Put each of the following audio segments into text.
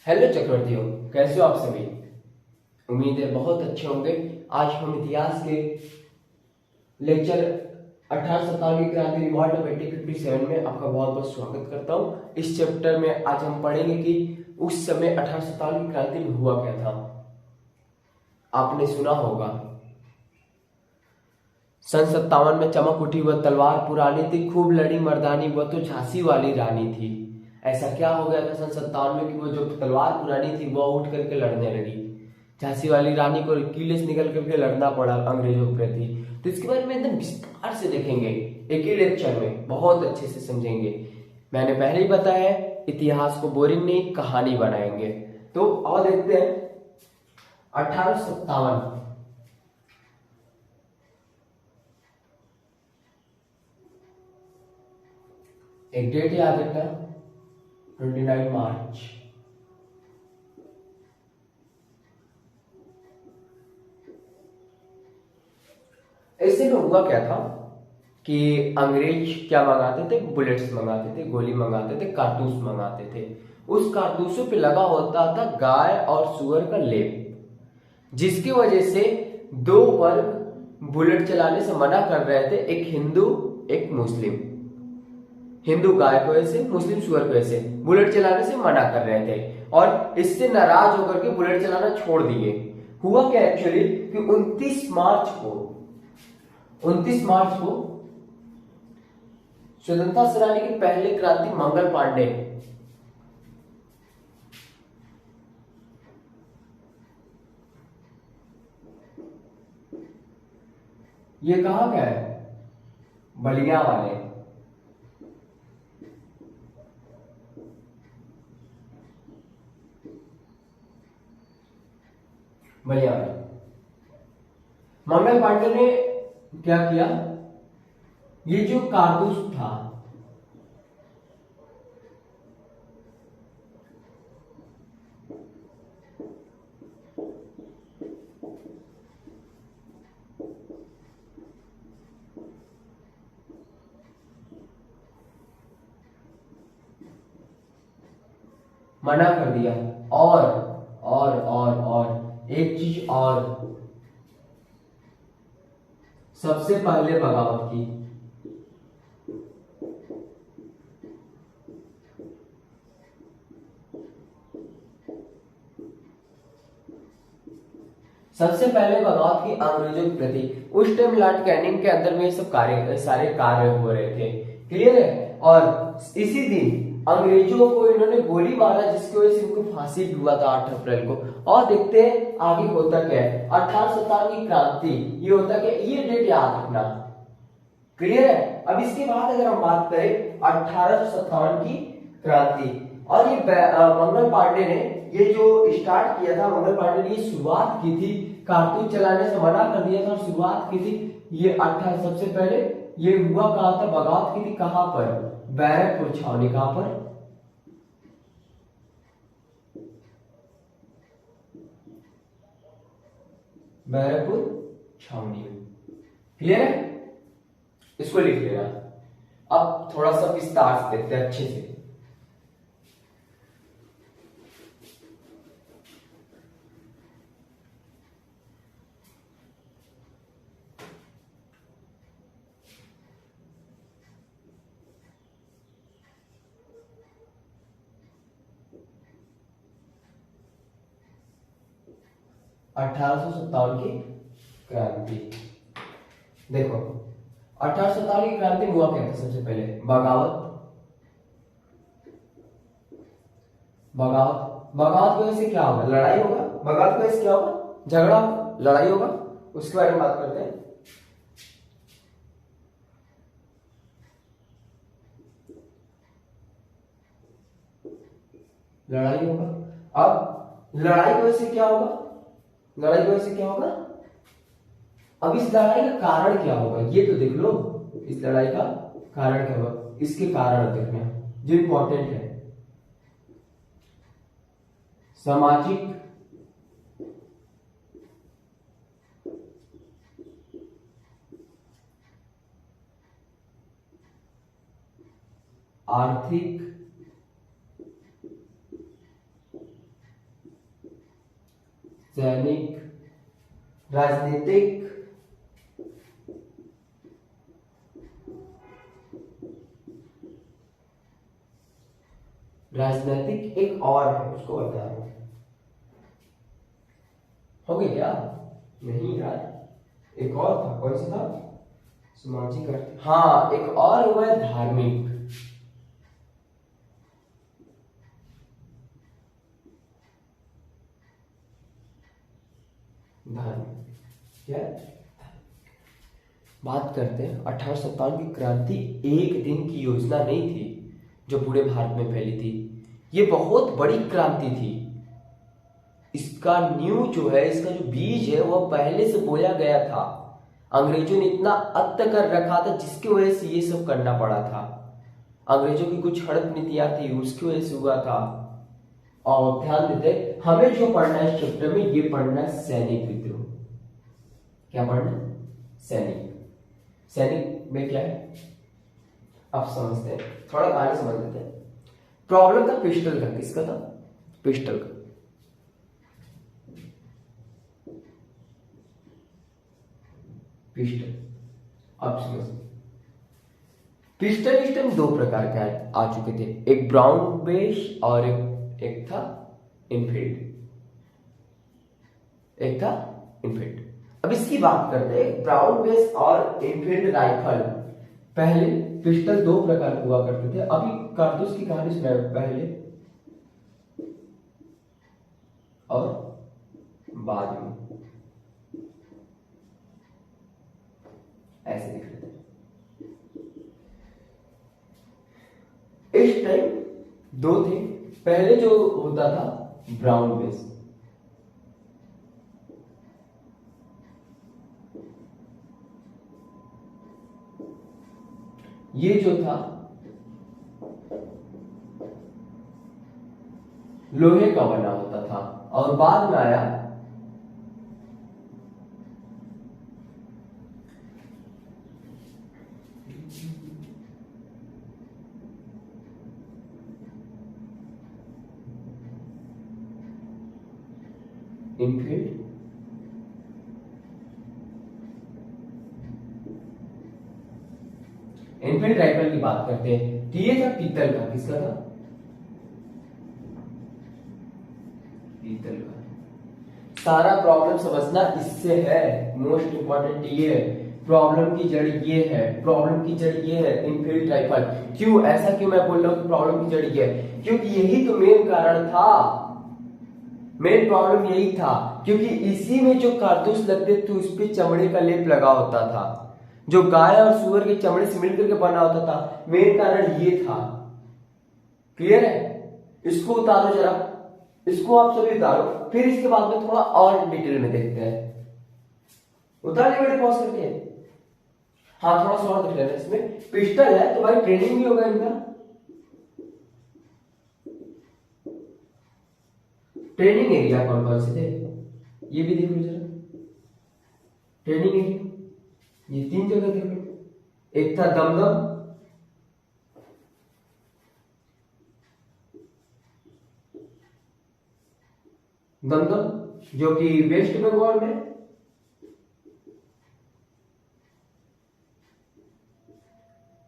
Hello चक्रवर्तियों, कैसे हो आप सभी। उम्मीद है बहुत अच्छे होंगे। आज हम इतिहास के लेक्चर 1857 की क्रांति रिवॉल्ट ऑफ 1857 में आपका बहुत बहुत स्वागत करता हूँ। इस चैप्टर में आज हम पढ़ेंगे कि उस समय 1857 की क्रांति में हुआ क्या था। आपने सुना होगा सन 57 में चमक उठी वह तलवार पुरानी थी, खूब लड़ी मर्दानी वह तो झांसी वाली रानी थी। ऐसा क्या हो गया था सन 57 में कि वो जो तलवार पुरानी थी वह उठ करके लड़ने लगी। झांसी वाली रानी को किले से निकल करके लड़ना पड़ा अंग्रेजों के प्रति। तो इसके बारे में एकदम विस्तार से देखेंगे, एक ही लेक्चर में बहुत अच्छे से समझेंगे। मैंने पहले ही बताया है, इतिहास को बोरिंग नहीं कहानी बनाएंगे। तो और देखते हैं 1857 एक डेट याद रखना, 29 मार्च। ऐसे में हुआ क्या था कि अंग्रेज क्या मंगाते थे, बुलेट्स मंगाते थे, गोली मंगाते थे, कारतूस मंगाते थे। उस कारतूसों पे लगा होता था गाय और सुअर का लेप, जिसकी वजह से दो वर्ग बुलेट चलाने से मना कर रहे थे, एक हिंदू एक मुस्लिम। हिंदू गाय को ऐसे, मुस्लिम सुअर को ऐसे बुलेट चलाने से मना कर रहे थे और इससे नाराज होकर के बुलेट चलाना छोड़ दिए। हुआ क्या एक्चुअली कि 29 मार्च को स्वतंत्रता सेनानी के पहले क्रांति मंगल पांडे ये कहा गया है बलिया वाले, बलिया वाले मंगल पांडे ने क्या किया, ये जो कारतूस था मना कर दिया। और एक चीज और, सबसे पहले बगावत की। सबसे पहले बगावत की अंग्रेजों के प्रति। उस टाइम लॉर्ड कैनिंग के अंदर में ये सब सारे कार्य हो रहे थे, क्लियर है। और इसी दिन अंग्रेजों को इन्होंने गोली मारा, जिसकी वजह से इनको फांसी भी हुआ था 8 अप्रैल को। और देखते हैं आगे होता क्या है। 1857 की क्रांति ये होता क्या, ये डेट याद रखना, क्लियर है। अब इसके बाद अगर हम बात करें 1857 की क्रांति, और ये मंगल पांडे ने ये जो स्टार्ट किया था, मंगल पांडे ने ये शुरुआत की थी, कारतूस चलाने से मना कर दिया था और शुरुआत की थी ये 18 सबसे पहले ये हुआ कहा था, बगावत की थी कहां पर, बैरकपुर छावनी। कहां पर, बैरकपुर छावनी, क्लियर है। इसको लिख लेना। अब थोड़ा सा विस्तार से देखते हैं अच्छे से। अठारह सौ सत्तावन की क्रांति, देखो 1857 की क्रांति में हुआ क्या था। सबसे पहले बगावत की वजह से क्या होगा, लड़ाई होगा। बगावत की वजह से क्या होगा, झगड़ा होगा, लड़ाई होगा। उसके बारे में बात करते हैं। लड़ाई होगा। अब लड़ाई की वजह से क्या होगा, लड़ाई की वजह से क्या होगा। अब इस लड़ाई का कारण क्या होगा ये तो देख लो। इस लड़ाई का कारण क्या होगा, इसके कारण देखना जो इंपॉर्टेंट है। सामाजिक, आर्थिक सैनिक, राजनीतिक, राजनीतिक एक और है, उसको बता रहा हूं। हो गया क्या? नहीं यार, एक और था, कौन सा था? सामाजिक अर्थ, हाँ एक और हुआ है धार्मिक। धार्मिक क्या? बात करते हैं 1857 की क्रांति एक दिन की योजना नहीं थी जो पूरे भारत में फैली थी। ये बहुत बड़ी क्रांति थी। इसका नींव जो है, इसका जो बीज है वो पहले से बोया गया था। अंग्रेजों ने इतना अत्त कर रखा था जिसकी वजह से ये सब करना पड़ा था। अंग्रेजों की कुछ हड़प नीतियां थी, उसकी वजह से हुआ था। और ध्यान देते, हमें जो पढ़ना है इस चैप्टर में, ये पढ़ना है सैनिक विद्रोह। क्या पढ़ना है? सैनिक। सैनिक में क्या है आप समझते हैं, थोड़ा कहानी समझ लेते हैं। प्रॉब्लम था पिस्टल का। किसका था? पिस्टल का। पिस्टल, आप समझ, पिस्टल सिस्टम दो प्रकार के आ चुके थे, एक ब्राउन बेस और एक था इनफील्ड। एक था इनफील्ड। अब इसकी बात करते हैं, ब्राउन बेस और इनफील्ड राइफल। पहले पिस्टल दो प्रकार के हुआ करते थे। अभी कारतूस की कहानी सुना है, पहले और बाद में, ऐसे दिख रहे थे। इस टाइम दो थे। पहले जो होता था ब्राउन बेस, ये जो था लोहे का बना होता था, और बाद में आया इनफील्ड। इनफील्ड राइफल की बात करते हैं तो ये था पीतल का। किसका था? पीतल का। सारा प्रॉब्लम समझना इससे है, मोस्ट इंपॉर्टेंट ये है। प्रॉब्लम की जड़ ये है, प्रॉब्लम की जड़ ये है इनफील्ड राइफल। क्यों ऐसा, क्यों मैं बोल रहा हूं कि प्रॉब्लम की जड़ ये है? क्योंकि यही तो मेन कारण था, मेन प्रॉब्लम यही था। क्योंकि इसी में जो कारतूस लगते थे उस पे चमड़े का लेप लगा होता था, जो गाय और सुअर के चमड़े से मिलकर के बना होता था। मेन कारण ये था। क्लियर है? इसको उतारो जरा, इसको आप सभी उतारो, फिर इसके बाद में थोड़ा और डिटेल में देखते हैं। उतार लिया बेटे पॉज करके? हाँ थोड़ा सा और देख लेना। इसमें पिस्टल है तो भाई ट्रेनिंग भी होगा इनका। ट्रेनिंग एरिया कौन कौन से थे ये भी देख लो जरा। ट्रेनिंग एरिया ये तीन जगह देख लो। एक था दमदम, दमदम जो कि वेस्ट बंगाल में,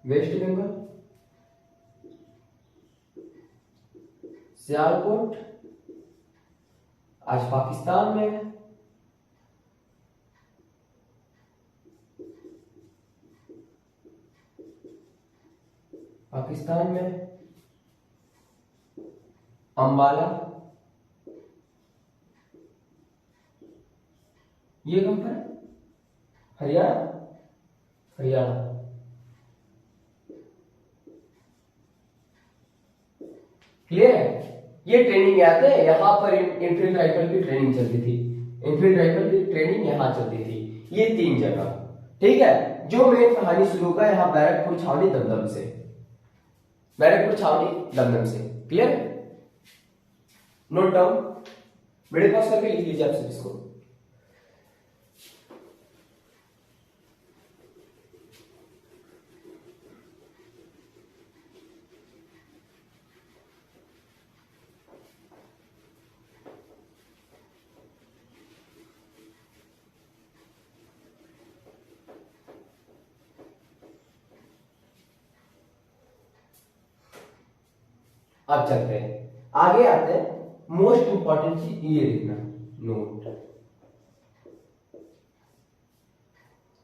वेस्ट बंगाल। सियालकोट आज पाकिस्तान में है। पाकिस्तान में अंबाला, ये कहां पर है? हरियाणा, हरियाणा। क्लियर है? ये ट्रेनिंग याद है, यहां पर इनफील्ड राइफल की ट्रेनिंग चलती थी। इनफील्ड राइफल की ट्रेनिंग यहां चलती थी, ये तीन जगह। ठीक है? जो मेन कहानी शुरू होगा यहां बैरकपुर छावनी दमदम से, बैरकपुर छावनी दमदम से। Clear? Note down, video pause करके लिख लीजिए आप सब इसको। अब चलते हैं आगे, आते हैं मोस्ट इंपॉर्टेंट चीज ये लिखना, नोट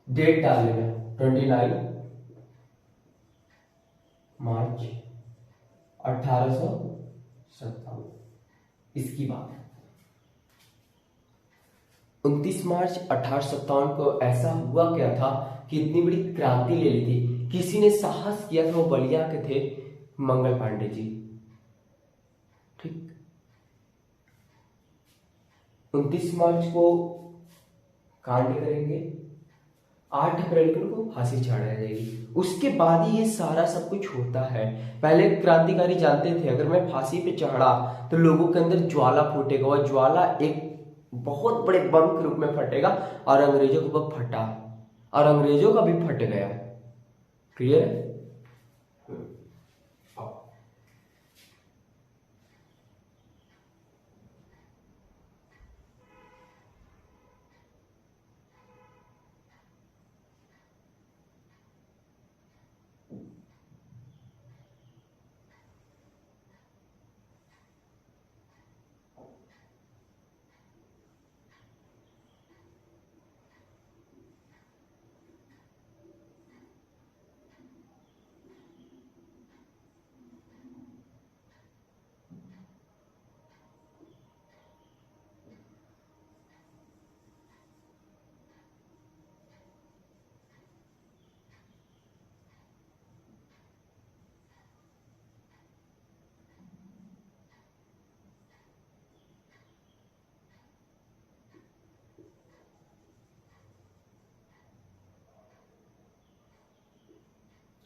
डेट डाल लेना 29 मार्च 1857। इसकी बात 29 मार्च 1857 को ऐसा हुआ क्या था कि इतनी बड़ी क्रांति ले ली थी, किसी ने साहस किया था, वो बलिया के थे मंगल पांडे जी। ठीक, 29 मार्च को कांड करेंगे, 8 अप्रैल को उनको फांसी चढ़ाई जाएगी। उसके बाद ही ये सारा सब कुछ होता है। पहले क्रांतिकारी जानते थे अगर मैं फांसी पे चढ़ा तो लोगों के अंदर ज्वाला फूटेगा, और ज्वाला एक बहुत बड़े बम के रूप में फटेगा, और अंग्रेजों को वह फटा और अंग्रेजों का भी फट गया। क्लियर है?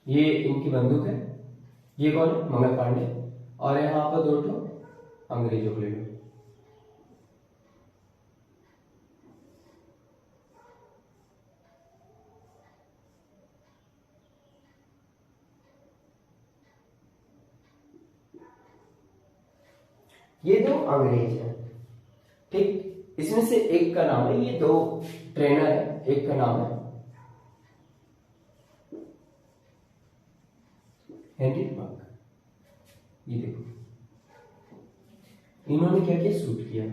ये इनकी बंदूक है, ये कौन है? मंगल पांडे। और यहाँ पर 2 अंग्रेजों को ले लो। ये 2 अंग्रेज हैं। ठीक, इसमें से एक का नाम है, ये 2 ट्रेनर है, एक का नाम है हेनरी मार्क। ये देखो, इन्होंने क्या किया? शूट किया,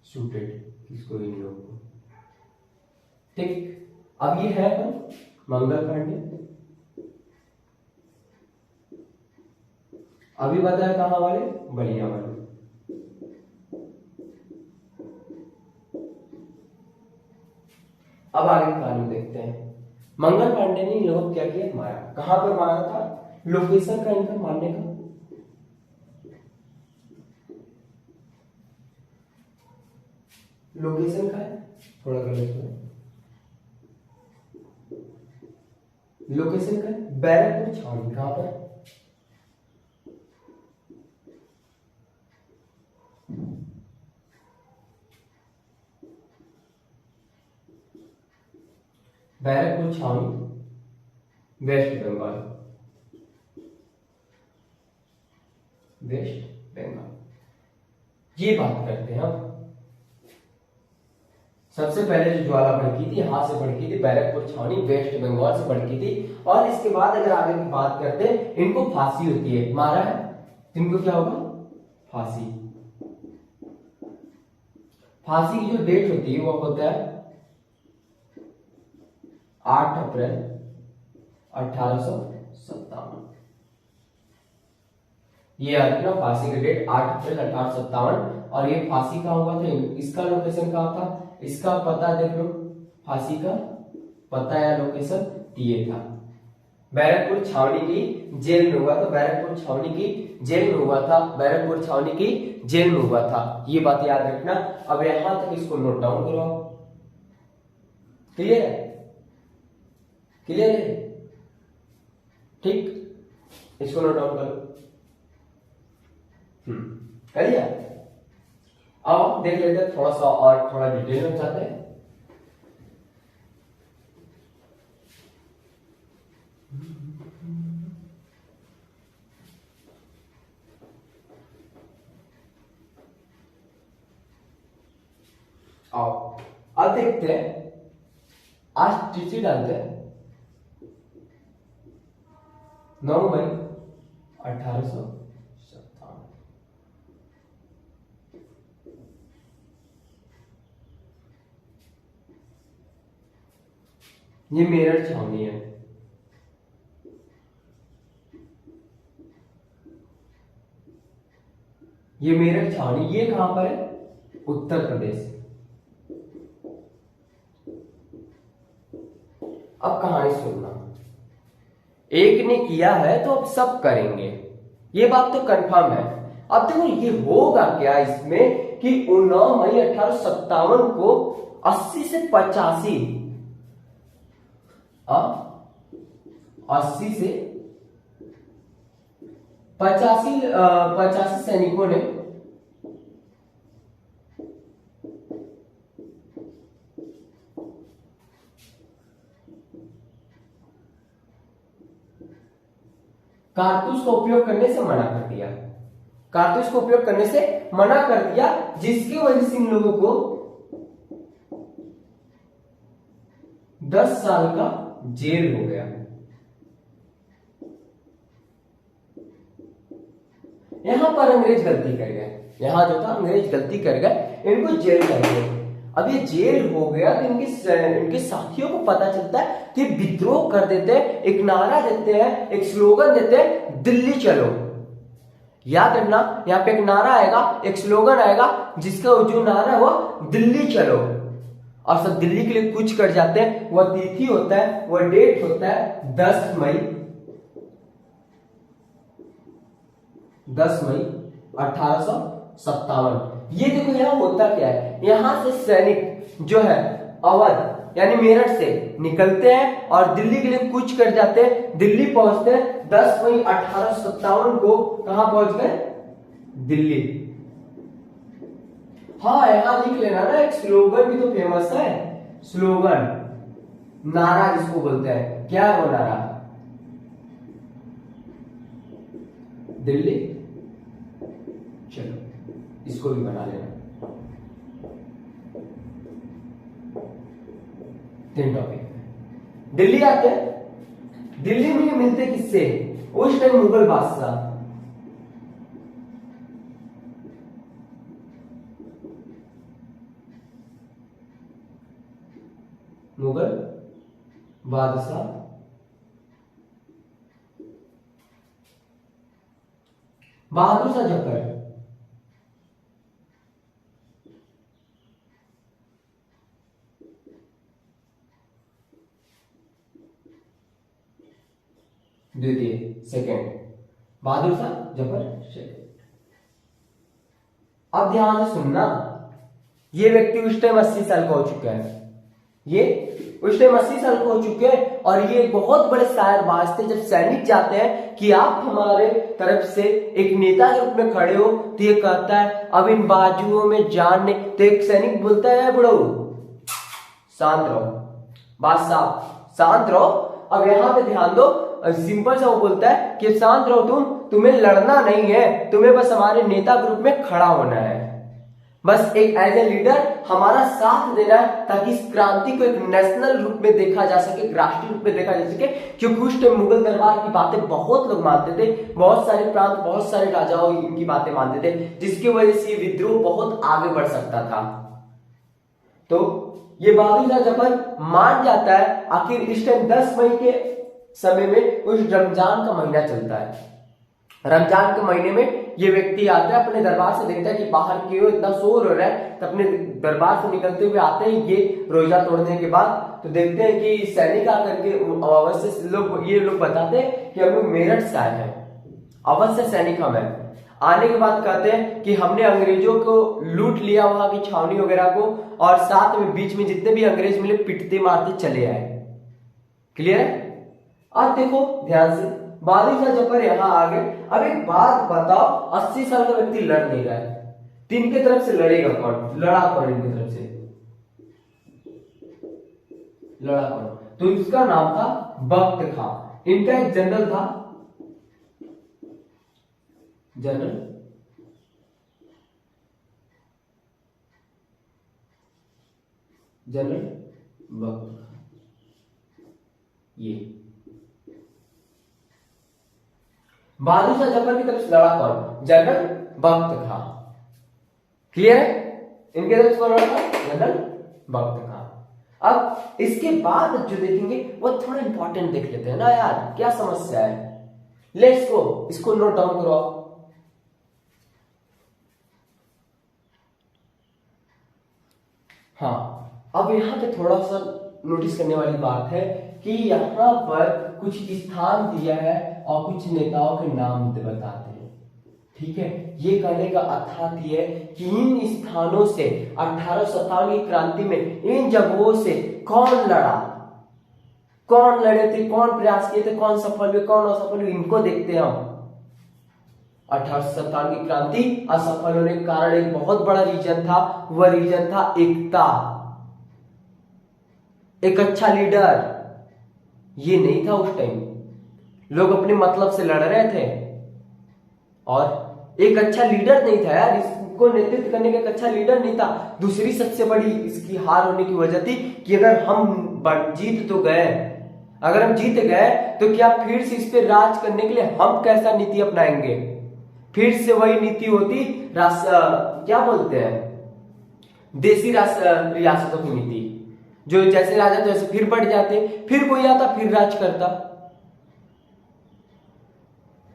शूटेड इसको, इन लोगों को। ठीक, अब ये है मंगल पांडे। अभी बताया कहां वाले? बलिया वाले। अब आगे कहानी देखते हैं। मंगल पांडे ने इन लोगों को क्या किया? मारा। कहां पर मारा था? लोकेशन का इनका मारने का, लोकेशन का है, थोड़ा गलत है, लोकेशन का है बैरकपुर छावनी। कहां पर? बैरकपुर छावनी, वेस्ट बंगाल, वेस्ट बंगाल। ये बात करते हैं हम। सबसे पहले जो ज्वाला भड़की थी, यहां से भड़की थी, बैरकपुर छावनी वेस्ट बंगाल से भड़की थी। और इसके बाद अगर आगे की बात करते हैं, इनको फांसी होती है, मारा है, इनको क्या होगा? फांसी। फांसी की जो डेट होती है वो होता है 8 अप्रैल 1857। ये रखना, फांसी की डेट 8 अप्रैल 1857। और ये फांसी का हुआ था, इसका लोकेशन कहाँ था? इसका पता देख लो, फांसी का पता या लोकेशन ये था, बैरकपुर छावनी की जेल में हुआ था, बैरकपुर छावनी की जेल में हुआ था, बैरकपुर छावनी की जेल में हुआ था। ये बात याद रखना। अब यहां तक इसको नोट डाउन करो। क्लियर है? क्लियर है? ठीक, इसको नोट डाउन करो। कर लिया? अब देख लेते हैं, थोड़ा सा और थोड़ा डिटेल में जाते हैं। आओ अब देखते हैं, आज तिथि डालते हैं 9 मई 1857। ये मेरठ छावनी है। ये मेरठ छावनी, ये कहां पर है? उत्तर प्रदेश। अब कहानी सुनना, एक ने किया है तो अब सब करेंगे, ये बात तो कंफर्म है। अब देखो ये होगा क्या इसमें कि 9 मई 1857 को 80 से 85 80 से 85 सैनिकों ने कारतूस का उपयोग करने से मना कर दिया। कारतूस का उपयोग करने से मना कर दिया, जिसकी वजह से इन लोगों को 10 साल का जेल हो गया। यहां पर अंग्रेज गलती कर गए, यहां जो था अंग्रेज गलती कर गए, इनको जेल कर दिया। अब ये जेल हो गया तो इनके साथियों को पता चलता है कि विद्रोह कर देते हैं, एक नारा देते हैं, एक स्लोगन देते हैं, दिल्ली चलो। याद रखना, यहां पे एक नारा आएगा, एक स्लोगन आएगा, जिसका जो नारा हुआ दिल्ली चलो, और सब दिल्ली के लिए कुछ कर जाते हैं। वह तिथि होता है, वह डेट होता है 10 मई 1857। ये देखो यहाँ होता क्या है, यहां से सैनिक जो है अवध यानी मेरठ से निकलते हैं और दिल्ली के लिए कूच कर जाते हैं। दिल्ली पहुंचते हैं 10 मई 1857 को। कहां पहुंच गए? दिल्ली। हाँ यहां लिख लेना ना, एक स्लोगन भी तो फेमस है, स्लोगन, नारा जिसको बोलते हैं। क्या है वो नारा? दिल्ली चलो, इसको भी बना लेना। 3 टॉपिक। दिल्ली आते हैं, दिल्ली में मिलते किससे? उस टाइम मुगल बादशाह, मुगल बादशाह बहादुर शाह जफर। द्वितीय, सेकेंड, बहादुर शाह जफर सेकेंड। अब ध्यान से सुनना, ये व्यक्ति उस टाइम 80 साल का हो चुका है, ये उस टाइम 80 साल का हो चुके हैं, और ये बहुत बड़े शायरबाज थे। जब सैनिक जाते हैं कि आप हमारे तरफ से एक नेता के रूप में खड़े हो, तो ये कहता है अब इन बाजुओं में जान नहीं। तो एक सैनिक बोलता है बुढ़ो शांत रहो, बादशाह शांत रहो। अब यहां पे ध्यान दो, सिंपल सा वो बोलता है कि शांत रहो, तुम्हें लड़ना नहीं है, तुम्हें बस हमारे नेता के रूप में खड़ा होना है, बस एक एज ए लीडर हमारा साथ देना है, ताकि इस क्रांति को एक नेशनल रूप में देखा जा सके, एक राष्ट्रीय रूप में देखा जा सके। क्योंकि उस टाइम मुगल दरबार की बातें बहुत लोग मानते थे, बहुत सारे प्रांत, बहुत सारे राजाओं इनकी बातें मानते थे, जिसकी वजह से ये विद्रोह बहुत आगे बढ़ सकता था। तो ये बहादुर शाह जफर मान जाता है। आखिर इस टाइम 10 मई के समय में उस रमजान का महीना चलता है। रमजान के महीने में ये व्यक्ति आता है, अपने दरबार से देखता है कि बाहर क्यों इतना शोर हो रहा है, तो अपने दरबार से निकलते हुए आते हैं ये रोजा तोड़ने के बाद, तो देखते हैं कि सैनिक आकर के अवश्य लोग, ये लोग बताते हैं कि हम लोग मेरठ से आए हैं, अवश्य सैनिक हम हैं। आने के बाद कहते हैं कि हमने अंग्रेजों को लूट लिया, वहां की छावनी वगैरह को, और साथ में बीच में जितने भी अंग्रेज मिले पिटते मारते चले आए। क्लियर है? अब देखो ध्यान से, बहादुर शाह जफर यहां आ गए। अब एक बात बताओ, 80 साल का व्यक्ति लड़ नहीं रहा है, तो इनके तरफ से लड़ेगा कौन? लड़ा कौन इनकी तरफ से? लड़ा कौन? तो इसका नाम था बख्त खां। इनका एक जनरल था, जनरल बख्त खां। ये बहादुर शाह जफर की तरफ से लड़ा कौन? जनरल बख्त खां। क्लियर है? इनके तरफ से कौन लड़ा था? जनरल बख्त खां। अब इसके बाद जो देखेंगे वो थोड़ा इंपॉर्टेंट देख लेते हैं ना यार, क्या समस्या है। लेट्स गो, इसको नोट डाउन करो आप। हाँ, अब यहाँ पे थोड़ा सा नोटिस करने वाली बात है कि यहाँ पर कुछ स्थान दिया है और कुछ नेताओं के नाम बताते हैं। ठीक है, ये कहने का अर्थात ये कि इन स्थानों से 1857 की क्रांति में इन जगहों से कौन लड़ा, कौन लड़े थे, कौन प्रयास किए थे, कौन सफल हुए, कौन असफल हुए, इनको देखते हैं हम। 1857 की क्रांति असफल होने के कारण एक बहुत बड़ा रीजन था, वह रीजन था एकता, एक अच्छा लीडर। ये नहीं था उस टाइम, लोग अपने मतलब से लड़ रहे थे और एक अच्छा लीडर नहीं था यार, इसको नेतृत्व करने का एक अच्छा लीडर नहीं था। दूसरी सबसे बड़ी इसकी हार होने की वजह थी कि अगर हम जीत तो गए, अगर हम जीत गए तो क्या फिर से इस पे राज करने के लिए हम कैसा नीति अपनाएंगे? फिर से वही नीति होती क्या बोलते हैं, देसी रियासतों की नीति, जो जैसे राजा तो ऐसे फिर बढ़ जाते, फिर कोई आता फिर राज करता।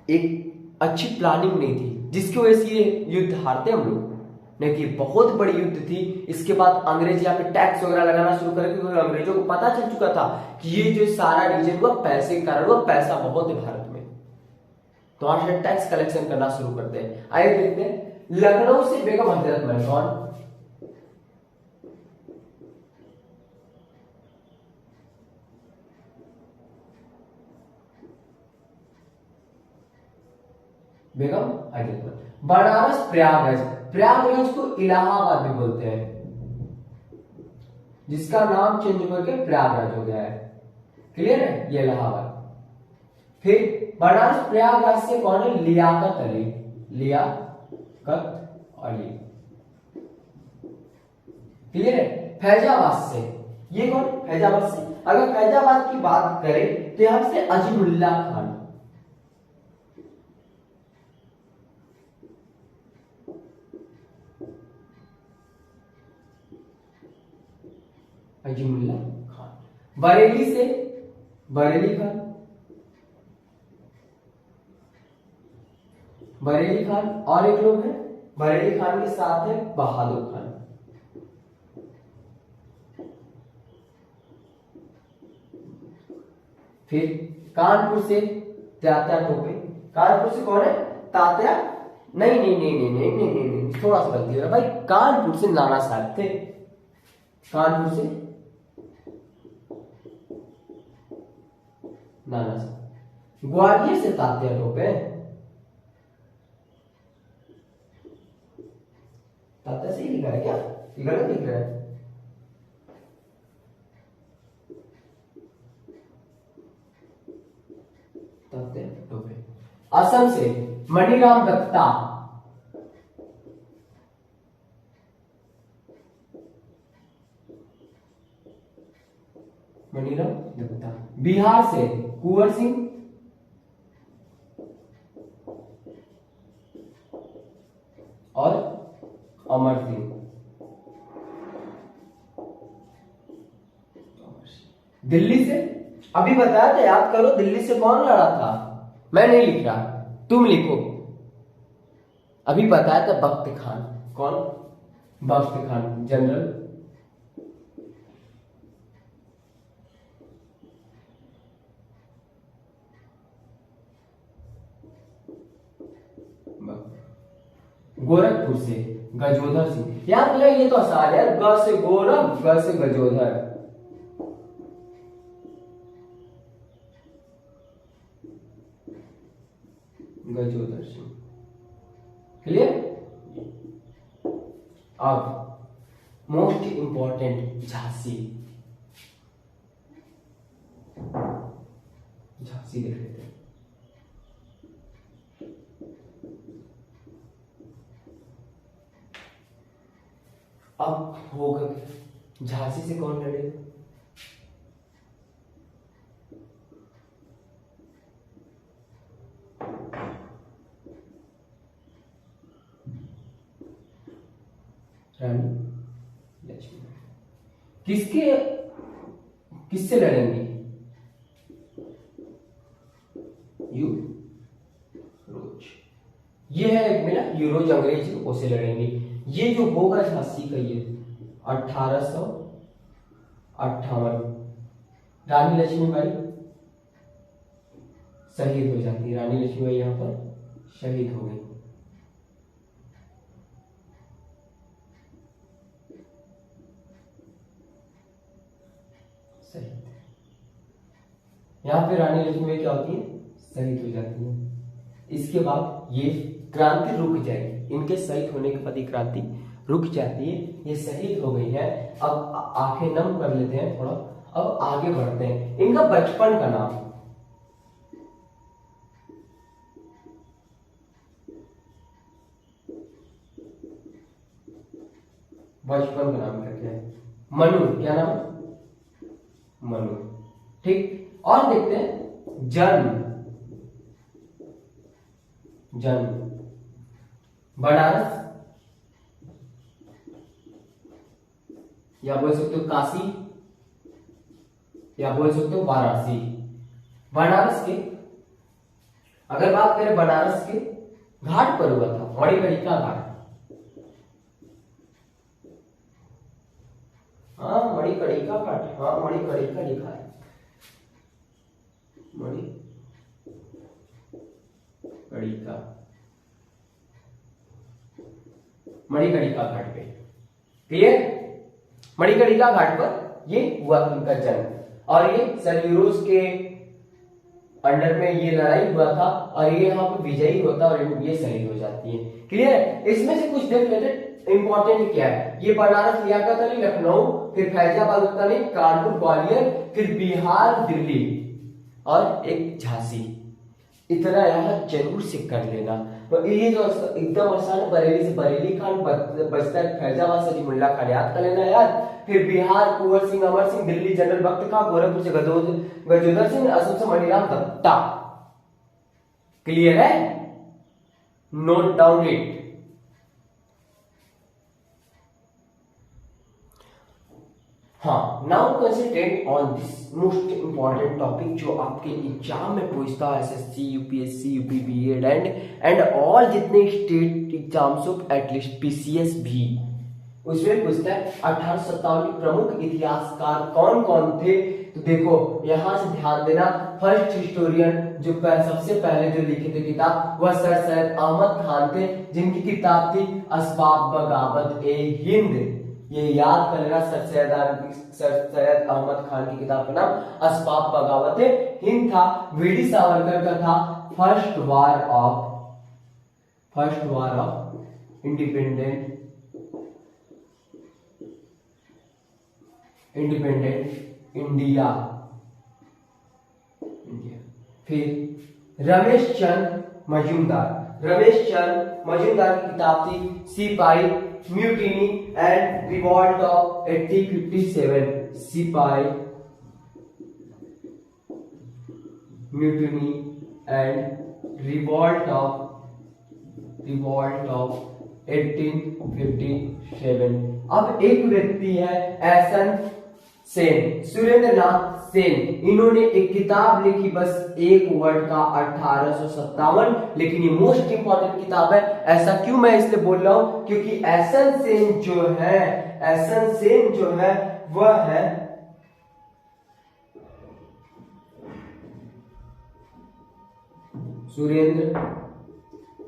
एक अच्छी प्लानिंग नहीं थी जिसकी वजह से ये युद्ध हारते हम लोग। नहीं कि बहुत बड़ी युद्ध थी। इसके बाद अंग्रेज यहाँ पे टैक्स वगैरह लगाना शुरू करे, क्योंकि अंग्रेजों को पता चल चुका था कि ये जो सारा रीजन हुआ पैसे के कारण हुआ, पैसा बहुत है भारत में, तो वहां से टैक्स कलेक्शन करना शुरू करते हैं। आइए देखते हैं लखनऊ से बेगम हजरत महल कौन? बेगम हजरत महल। बनारस प्रयागराज, प्रयागराज को इलाहाबाद भी बोलते हैं, जिसका नाम चेंज करके प्रयागराज हो गया है। क्लियर है? ये इलाहाबाद। फिर बनारस प्रयागराज से कौन है? लियाकत अली, लियाकत अली। क्लियर है? फैजाबाद से ये कौन? फैजाबाद से, अगर फैजाबाद की बात करें तो यहां से अजीमुल्ला खान, अजीमुल्ला खान। बरेली से बरेली खान, बरेली खान। और एक लोग हैं बरेली खान के साथ है बहादुर खान। फिर कानपुर से तात्या टोपे। कानपुर से कौन है? तात्या, नहीं नहीं नहीं नहीं नहीं नहीं नहीं, नहीं। थोड़ा सा गलती हो रहा भाई, कानपुर से नाना साहब थे, कानपुर से नाना साहब। ग्वालियर से तात्या टोपे, तात्या से ही लिखा है क्या? ये गलत लिख रहा है। तात्या टोपे। असम से मणिराम दत्ता, मणिराम दत्ता। बिहार से कुंवर सिंह, और अमर सिंह। दिल्ली से अभी बताया था, याद करो, दिल्ली से कौन लड़ा था? मैं नहीं लिख रहा, तुम लिखो। अभी बताया था बख्त खान। कौन? बख्त खान, जनरल गोरखपुर से गजोधर सिंह। याद रहे, ये तो आसान है, ग से गोरख, ग से गजोधर। गजोधर सिंह। क्लियर? अब मोस्ट इंपॉर्टेंट झांसी, झांसी देख लेते हैं। अब होगा झांसी से कौन लड़े? रानी लक्ष्मीबाई। किससे लड़ेंगी? यूरोज। ये है एक मिला, यूरोज अंग्रेजों से लड़ेंगे। ये जो होगा झांसी का, ये 1858। रानी लक्ष्मीबाई शहीद हो जाती है। रानी लक्ष्मीबाई यहां पर शहीद हो गई। शहीद। यहां पे रानी लक्ष्मीबाई क्या होती है? शहीद हो जाती है। इसके बाद ये क्रांति रुक जाएगी। इनके शहीद होने के बाद क्रांति रुक जाती है। ये शहीद हो गई है। अब आंखें नम कर लेते हैं थोड़ा। अब आगे बढ़ते हैं। इनका बचपन का नाम, बचपन का नाम क्या है? मनु। क्या नाम? मनु। ठीक। और देखते हैं जन्म। बनारस, या बोल सकते हो काशी, या बोल सकते हो वाराणसी। बनारस के, अगर बात करें बनारस के घाट पर हुआ था, मणिकर्णिका घाट। हाँ, मणिकर्णिका घाट। हाँ, मणिकर्णिका लिखा है, मणिकर्णिका घाट पे। क्लियर? मणिकर्णिका घाट पर ये हुआ उनका जन्म। और ये सेल्यूरोस के अंडर में ये लड़ाई हुआ था, और ये यहाँ पे विजयी होता और ये शहीद हो जाती है। क्लियर? इसमें से कुछ देख लेते। इंपॉर्टेंट क्या है? ये बनारस, लियाकत अली लखनऊ, फिर फैजाबाद उत्तरी, कानपुर ग्वालियर, फिर बिहार दिल्ली, और एक झांसी। इतना यहाँ जरूर से कर लेना। तो ये जो एकदम आसान, बरेली से बरेली खान बचता है, फैजाबाद से अलीमुल्ला खान याद कर लेना यार। फिर बिहार कुंवर सिंह, अमर सिंह, दिल्ली जनरल बख्त खां, गोरखपुर से गजोदर सिंह, असम से मणिराम दत्ता। क्लियर है? Note down it. हाँ, now concentrate on this most important topic जो आपके एग्जाम में पूछता है, SSC, UPSC, UP BEd and all जितने state exams of at least PCS भी, उसमें पूछता है 1857 के प्रमुख इतिहासकार कौन कौन थे। तो देखो यहां से ध्यान देना, फर्स्ट हिस्टोरियन जो सबसे पहले जो लिखे थे किताब, वह सर सैयद अहमद खान थे, जिनकी किताब थी असबाब बगावत ए हिंद। ये याद कर लेना, सर सैयद अहमद खान की किताब का नाम असबाब बगावत हिंद था। वीडी सावरकर का था first war of independent India. फिर रमेश चंद मजूमदार की किताब थी सिपाही म्यूटिनी एंड रिवॉल्ट ऑफ 1857। सिपाही म्यूटिनी एंड रिवॉल्ट ऑफ 1857। अब एक व्यक्ति है एहसन सेन, सुरेंद्रनाथ सेन। इन्होंने एक किताब लिखी, बस एक वर्ड का, 1857, लेकिन ये मोस्ट इंपॉर्टेंट किताब है। ऐसा क्यों मैं इसलिए बोल रहा हूं? क्योंकि एहसन सेन जो है वह है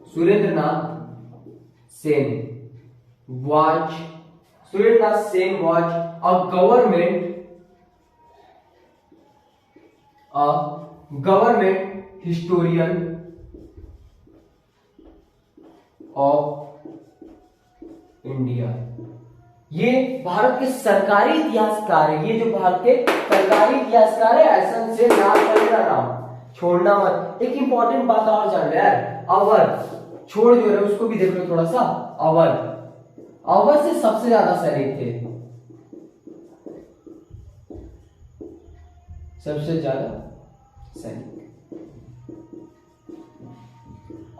Surendranath Sen was a government historian of India। ये भारत के सरकारी इतिहासकार है। ये जो भारत के सरकारी इतिहासकार है, एहसन सेन, याद करेगा, नाम छोड़ना मत। एक इंपॉर्टेंट बात और जान लो यार, अवध छोड़ जो है उसको भी देख लो थोड़ा सा। अवध से सबसे ज्यादा सैनिक थे, सबसे ज्यादा सैनिक।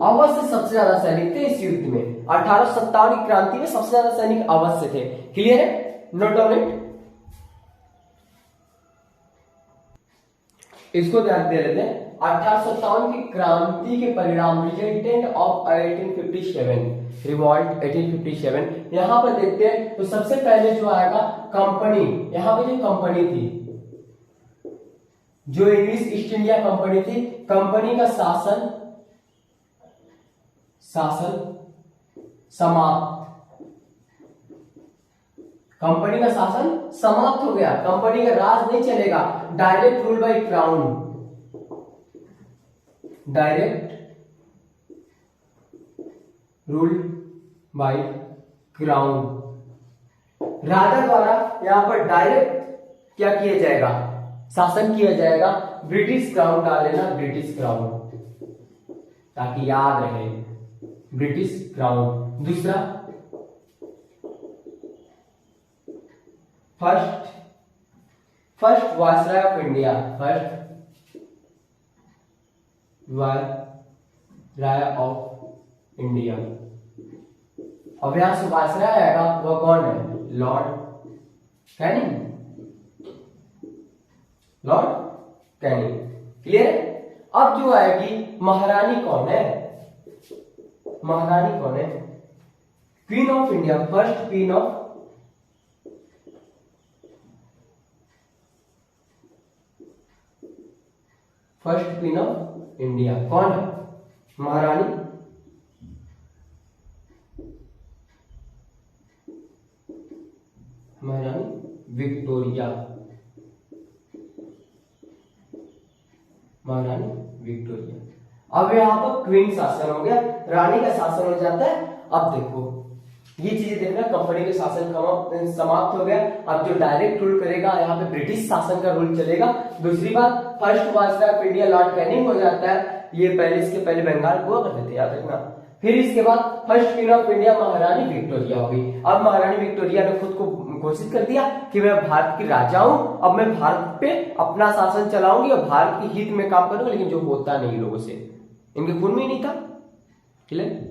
अवध से सबसे ज्यादा सैनिक थे इस युद्ध में। 1857 की क्रांति में सबसे ज्यादा सैनिक अवध से थे। क्लियर है, नोट डाउन इट। इसको ध्यान दे लेते हैं। 1857 की क्रांति के परिणाम, रिजल्टेंट ऑफ 1857 रिवॉल्ट 1857, यहां पर देखते हैं तो सबसे पहले जो आएगा कंपनी। यहां पे जो कंपनी थी, जो इंग्लिश ईस्ट इंडिया कंपनी थी, कंपनी का शासन समाप्त। कंपनी का शासन समाप्त हो गया, कंपनी का राज नहीं चलेगा। Direct rule by crown, direct rule by crown, राजा द्वारा यहां पर डायरेक्ट क्या किया जाएगा, शासन किया जाएगा। ब्रिटिश क्राउन डाल लेना, ब्रिटिश क्राउन, ताकि याद रहे, ब्रिटिश क्राउन। दूसरा, first viceroy of India, first viceroy of India. अब यहां से वायसराय आएगा, वह कौन है, Lord Canning, Lord Canning. Clear. अब जो आएगी महारानी कौन है, महारानी कौन है, queen of India, first queen of India कौन है, महारानी विक्टोरिया, महारानी विक्टोरिया। अब यहां पर क्वीन शासन हो गया, रानी का शासन हो जाता है। अब देखो ये चीजें देखना, कंपनी का शासन समाप्त हो गया। अब जो डायरेक्ट रूल करेगा, यहाँ पे ब्रिटिश शासन का रूल चलेगा। दूसरी बात, first viceroy of India Lord Canning हो जाता है। ये पहले, इसके पहले बंगाल हुआ करते थे, याद रखना। फिर इसके बाद फर्स्ट क्वीन ऑफ इंडिया महारानी विक्टोरिया हो गई। अब महारानी विक्टोरिया ने खुद को घोषित कर दिया कि मैं भारत की राजा हूं, अब मैं भारत पे अपना शासन चलाऊंगी और भारत के हित में काम करूंगी। लेकिन जो होता नहीं लोगों से, इनके खून में ही नहीं था। क्लियर।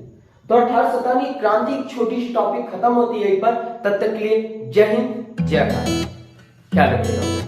तो 1857 की क्रांति एक छोटी सी टॉपिक खत्म होती है यहीं पर। तब तक के लिए जय हिंद, जय भारत, ख्याल रखिएगा।